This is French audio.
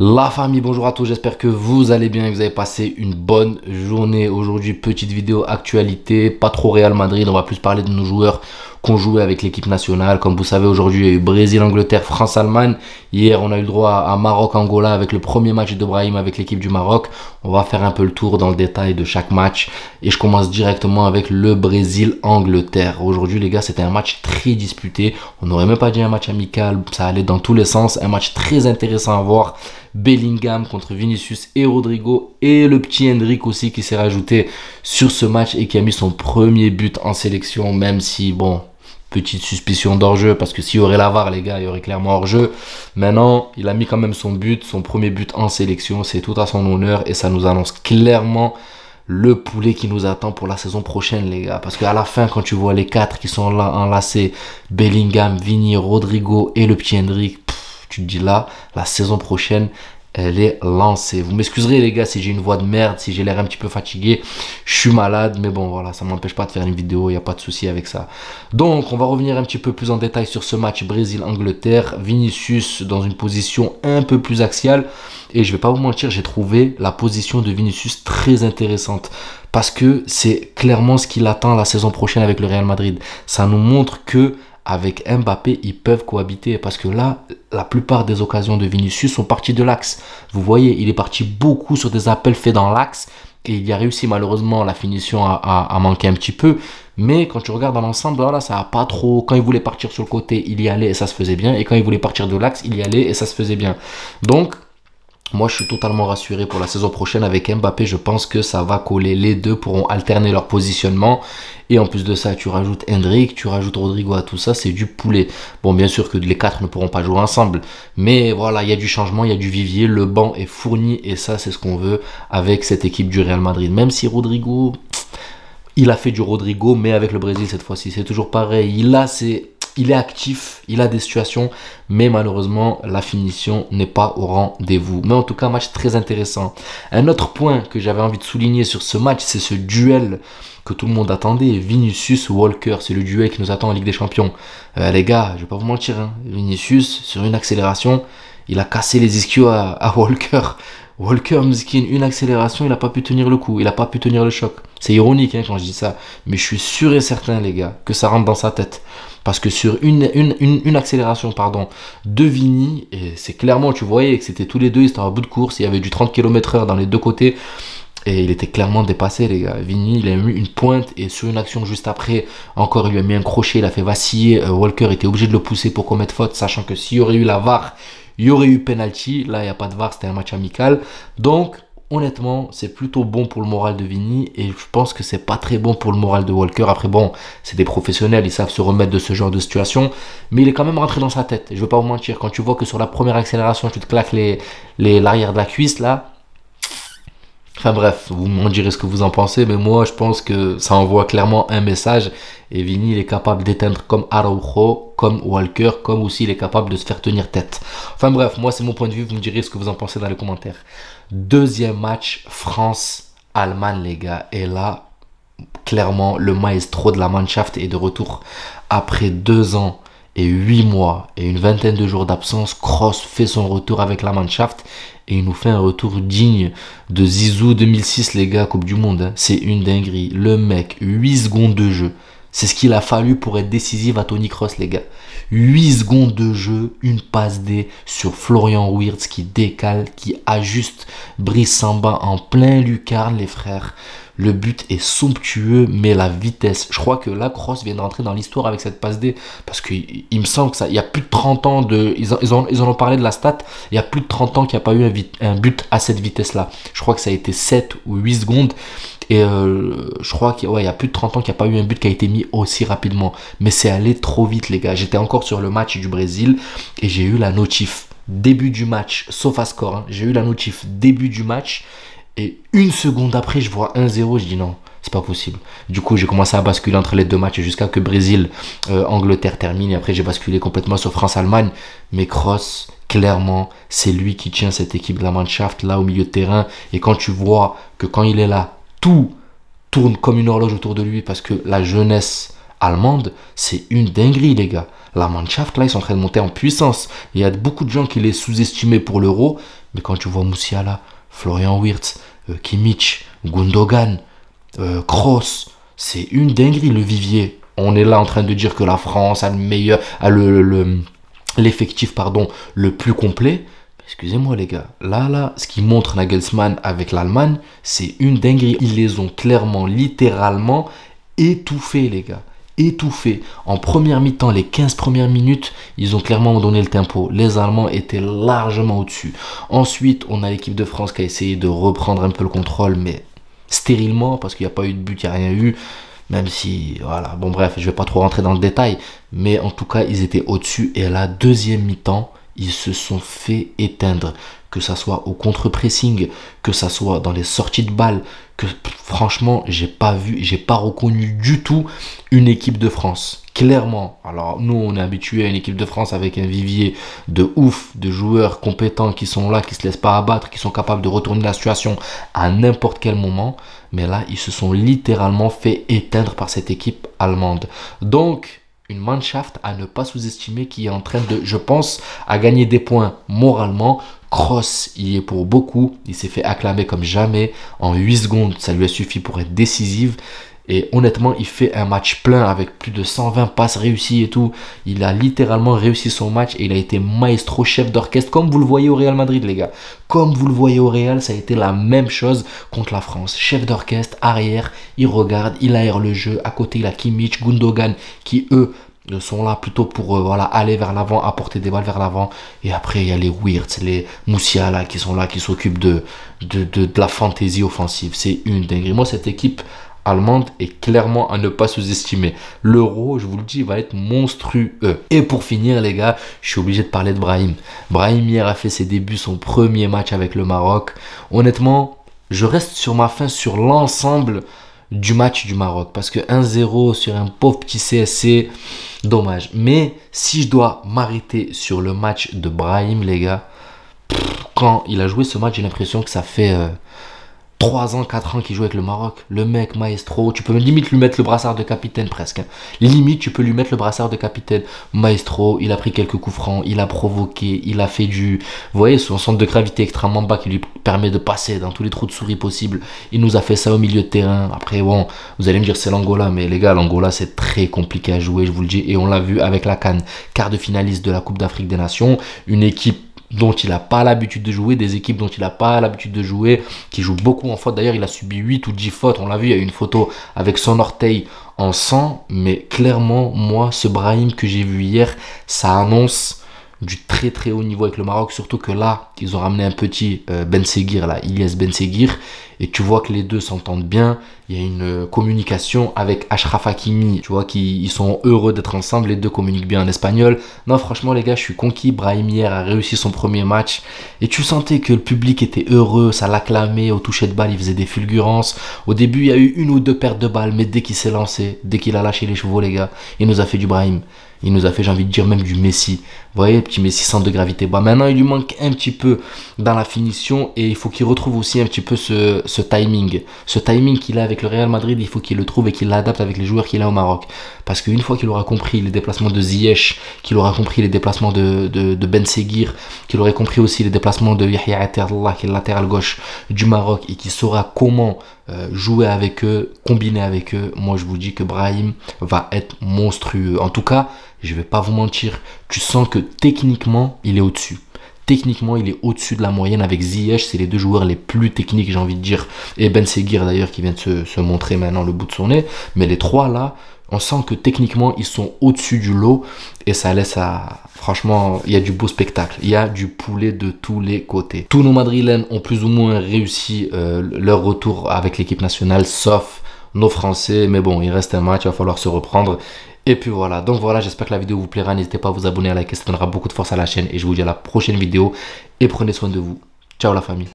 La famille, bonjour à tous, j'espère que vous allez bien et que vous avez passé une bonne journée. Aujourd'hui, petite vidéo actualité, pas trop Real Madrid, on va plus parler de nos joueurs qu'on jouait avec l'équipe nationale. Comme vous savez, aujourd'hui, il y a eu Brésil-Angleterre, France-Allemagne. Hier, on a eu le droit à Maroc-Angola avec le premier match de Brahim avec l'équipe du Maroc. On va faire un peu le tour dans le détail de chaque match. Et je commence directement avec le Brésil-Angleterre. Aujourd'hui, les gars, c'était un match très disputé. On n'aurait même pas dit un match amical, ça allait dans tous les sens. Un match très intéressant à voir. Bellingham contre Vinicius et Rodrigo et le petit Endrick aussi qui s'est rajouté sur ce match et qui a mis son premier but en sélection, même si bon, petite suspicion d'hors-jeu parce que s'il y aurait la VAR, les gars, il y aurait clairement hors-jeu. Maintenant, il a mis quand même son but, son premier but en sélection, c'est tout à son honneur et ça nous annonce clairement le poulet qui nous attend pour la saison prochaine, les gars. Parce qu'à la fin, quand tu vois les quatre qui sont là enlacés, Bellingham, Vini, Rodrigo et le petit Endrick, tu te dis là, la saison prochaine, elle est lancée. Vous m'excuserez les gars si j'ai une voix de merde, si j'ai l'air un petit peu fatigué. Je suis malade, mais bon voilà, ça ne m'empêche pas de faire une vidéo, il n'y a pas de souci avec ça. Donc on va revenir un petit peu plus en détail sur ce match Brésil-Angleterre. Vinicius dans une position un peu plus axiale. Et je vais pas vous mentir, j'ai trouvé la position de Vinicius très intéressante. Parce que c'est clairement ce qu'il attend la saison prochaine avec le Real Madrid. Ça nous montre que avec Mbappé, ils peuvent cohabiter parce que là, la plupart des occasions de Vinicius sont parties de l'axe. Vous voyez, il est parti beaucoup sur des appels faits dans l'axe et il y a réussi. Malheureusement, la finition a manqué un petit peu. Mais quand tu regardes dans l'ensemble, voilà, ça n'a pas trop... Quand il voulait partir sur le côté, il y allait et ça se faisait bien. Et quand il voulait partir de l'axe, il y allait et ça se faisait bien. Donc, moi, je suis totalement rassuré pour la saison prochaine avec Mbappé. Je pense que ça va coller. Les deux pourront alterner leur positionnement. Et en plus de ça, tu rajoutes Endrick, tu rajoutes Rodrigo à tout ça, c'est du poulet. Bon, bien sûr que les quatre ne pourront pas jouer ensemble. Mais voilà, il y a du changement, il y a du vivier. Le banc est fourni. Et ça, c'est ce qu'on veut avec cette équipe du Real Madrid. Même si Rodrigo, il a fait du Rodrigo, mais avec le Brésil cette fois-ci. C'est toujours pareil. Il est actif, il a des situations, mais malheureusement, la finition n'est pas au rendez-vous. Mais en tout cas, match très intéressant. Un autre point que j'avais envie de souligner sur ce match, c'est ce duel que tout le monde attendait. Vinicius-Walker, c'est le duel qui nous attend en Ligue des Champions. Les gars, je vais pas vous mentir, hein, Vinicius, sur une accélération, il a cassé les ischios à Walker. Walker, Mskin, une accélération, il n'a pas pu tenir le coup, il n'a pas pu tenir le choc. C'est ironique hein, quand je dis ça, mais je suis sûr et certain, les gars, que ça rentre dans sa tête. Parce que sur une accélération de Vini, et c'est clairement, tu voyais que c'était tous les deux, ils étaient à bout de course, il y avait du 30 km/h dans les deux côtés, et il était clairement dépassé, les gars. Vini, il a mis une pointe, et sur une action juste après, encore, il lui a mis un crochet, il a fait vaciller. Walker était obligé de le pousser pour commettre faute, sachant que s'il y aurait eu la VAR, il y aurait eu penalty. Là, il n'y a pas de VAR, c'était un match amical. Donc, honnêtement, c'est plutôt bon pour le moral de Vini et je pense que c'est pas très bon pour le moral de Walker. Après, bon, c'est des professionnels, ils savent se remettre de ce genre de situation, mais il est quand même rentré dans sa tête. Je veux pas vous mentir, quand tu vois que sur la première accélération, tu te claques l'arrière de la cuisse là. Enfin bref, vous m'en direz ce que vous en pensez, mais moi je pense que ça envoie clairement un message et Vini il est capable d'éteindre comme Araujo, comme Walker, comme aussi il est capable de se faire tenir tête. Enfin bref, moi c'est mon point de vue, vous me direz ce que vous en pensez dans les commentaires. Deuxième match, France-Allemagne les gars, et là, clairement le maestro de la Mannschaft est de retour après 2 ans et 8 mois et une vingtaine de jours d'absence. Kroos fait son retour avec la Mannschaft et il nous fait un retour digne de Zizou 2006 les gars, Coupe du Monde. Hein. C'est une dinguerie. Le mec, 8 secondes de jeu. C'est ce qu'il a fallu pour être décisif à Toni Kroos les gars. 8 secondes de jeu, une passe D sur Florian Wirtz qui décale, qui ajuste Brice Samba en plein lucarne les frères. Le but est somptueux, mais la vitesse. Je crois que là, Kroos vient de rentrer dans l'histoire avec cette passe D. Parce qu'il me semble que ça, il y a plus de 30 ans de. Ils en ont parlé de la stat. Il y a plus de 30 ans qu'il n'y a pas eu un but à cette vitesse-là. Je crois que ça a été 7 ou 8 secondes. Et je crois qu'il y a plus de 30 ans qu'il n'y a pas eu un but qui a été mis aussi rapidement. Mais c'est allé trop vite, les gars. J'étais encore sur le match du Brésil et j'ai eu la notif début du match, sauf à score. Hein, j'ai eu la notif début du match. Et une seconde après, je vois 1-0, je dis non, c'est pas possible. Du coup, j'ai commencé à basculer entre les deux matchs jusqu'à que Brésil-Angleterre termine. Et après, j'ai basculé complètement sur France-Allemagne. Mais Kroos, clairement, c'est lui qui tient cette équipe de la Mannschaft là au milieu de terrain. Et quand tu vois que quand il est là, tout tourne comme une horloge autour de lui parce que la jeunesse allemande, c'est une dinguerie, les gars. La Mannschaft, là, ils sont en train de monter en puissance. Il y a beaucoup de gens qui les sous-estimaient pour l'Euro. Mais quand tu vois Musiala, Florian Wirtz, Kimmich, Gundogan, Kroos, c'est une dinguerie le vivier. On est là en train de dire que la France a le meilleur, a l'effectif le plus complet. Excusez-moi les gars, là, ce qui montre Nagelsmann avec l'Allemagne, c'est une dinguerie. Ils les ont clairement, littéralement étouffés les gars. Étouffés. En première mi-temps, les 15 premières minutes, ils ont clairement donné le tempo. Les Allemands étaient largement au-dessus. Ensuite, on a l'équipe de France qui a essayé de reprendre un peu le contrôle, mais stérilement, parce qu'il n'y a pas eu de but, il n'y a rien eu. Même si, voilà, bon bref, je ne vais pas trop rentrer dans le détail. Mais en tout cas, ils étaient au-dessus. Et à la deuxième mi-temps, ils se sont fait éteindre. Que ça soit au contre-pressing, que ça soit dans les sorties de balles, que franchement, j'ai pas reconnu du tout une équipe de France. Clairement. Alors, nous, on est habitué à une équipe de France avec un vivier de ouf, de joueurs compétents qui sont là, qui se laissent pas abattre, qui sont capables de retourner la situation à n'importe quel moment. Mais là, ils se sont littéralement fait éteindre par cette équipe allemande. Donc, une Mannschaft à ne pas sous-estimer qui est en train de, je pense, à gagner des points moralement. Kroos, il y est pour beaucoup. Il s'est fait acclamer comme jamais. En 8 secondes, ça lui a suffi pour être décisive. Et honnêtement, il fait un match plein avec plus de 120 passes réussies et tout. Il a littéralement réussi son match et il a été maestro, chef d'orchestre, comme vous le voyez au Real Madrid, les gars. Comme vous le voyez au Real, ça a été la même chose contre la France. Chef d'orchestre, arrière, il regarde, il aère le jeu. À côté, il a Kimmich, Gundogan, qui eux sont là plutôt pour voilà, aller vers l'avant, apporter des balles vers l'avant. Et après, il y a les Wirtz, les Musiala qui sont là, qui s'occupent de la fantaisie offensive. C'est une dinguerie. Moi, cette équipe allemande est clairement à ne pas sous-estimer. L'Euro, je vous le dis, va être monstrueux. Et pour finir, les gars, je suis obligé de parler de Brahim. Brahim, hier, a fait ses débuts, son premier match avec le Maroc. Honnêtement, je reste sur ma faim sur l'ensemble du match du Maroc. Parce que 1-0 sur un pauvre petit CSC, dommage. Mais si je dois m'arrêter sur le match de Brahim, les gars, quand il a joué ce match, j'ai l'impression que ça fait 3 ans, 4 ans qu'il joue avec le Maroc. Le mec, maestro, tu peux limite lui mettre le brassard de capitaine presque. Limite, tu peux lui mettre le brassard de capitaine. Maestro, il a pris quelques coups francs, il a provoqué, il a fait du... Vous voyez, son centre de gravité extrêmement bas qui lui permet de passer dans tous les trous de souris possibles. Il nous a fait ça au milieu de terrain. Après, bon, vous allez me dire c'est l'Angola, mais les gars, l'Angola, c'est très compliqué à jouer, je vous le dis. Et on l'a vu avec la CAN, quart de finaliste de la Coupe d'Afrique des Nations. Une équipe dont il n'a pas l'habitude de jouer, des équipes dont il n'a pas l'habitude de jouer, qui jouent beaucoup en faute. D'ailleurs, il a subi 8 ou 10 fautes. On l'a vu, il y a eu une photo avec son orteil en sang. Mais clairement, moi, ce Brahim que j'ai vu hier, ça annonce du très très haut niveau avec le Maroc. Surtout que là, ils ont ramené un petit Ben Seguir, là, Ilyes Ben Seguir. Et tu vois que les deux s'entendent bien. Il y a une communication avec Achraf Hakimi. Tu vois qu'ils sont heureux d'être ensemble. Les deux communiquent bien en espagnol. Non, franchement, les gars, je suis conquis. Brahim hier a réussi son premier match. Et tu sentais que le public était heureux. Ça l'acclamait. Au toucher de balle, il faisait des fulgurances. Au début, il y a eu 1 ou 2 pertes de balles. Mais dès qu'il s'est lancé, dès qu'il a lâché les chevaux, les gars, il nous a fait du Brahim. Il nous a fait, j'ai envie de dire, même du Messi. Vous voyez, petit Messi centre de gravité bas. Maintenant, il lui manque un petit peu dans la finition. Et il faut qu'il retrouve aussi un petit peu ce timing. Ce timing qu'il a avec le Real Madrid, il faut qu'il le trouve et qu'il l'adapte avec les joueurs qu'il a au Maroc. Parce qu'une fois qu'il aura compris les déplacements de Ziyech, qu'il aura compris les déplacements de Ben Seguir, qu'il aurait compris aussi les déplacements de Yahya Attallah, qui est le latéral gauche du Maroc, et qu'il saura comment jouer avec eux, combiner avec eux, moi je vous dis que Brahim va être monstrueux. En tout cas, je vais pas vous mentir, tu sens que techniquement, il est au-dessus. Techniquement, il est au-dessus de la moyenne avec Ziyech. C'est les deux joueurs les plus techniques, j'ai envie de dire. Et Ben Seguir, d'ailleurs, qui vient de se montrer maintenant le bout de son nez. Mais les trois, là, on sent que techniquement, ils sont au-dessus du lot. Et ça laisse à... Franchement, il y a du beau spectacle. Il y a du poulet de tous les côtés. Tous nos Madrilènes ont plus ou moins réussi leur retour avec l'équipe nationale, sauf nos Français. Mais bon, il reste un match, il va falloir se reprendre. Et puis voilà, donc voilà, j'espère que la vidéo vous plaira. N'hésitez pas à vous abonner, à liker, ça donnera beaucoup de force à la chaîne. Et je vous dis à la prochaine vidéo. Et prenez soin de vous. Ciao la famille.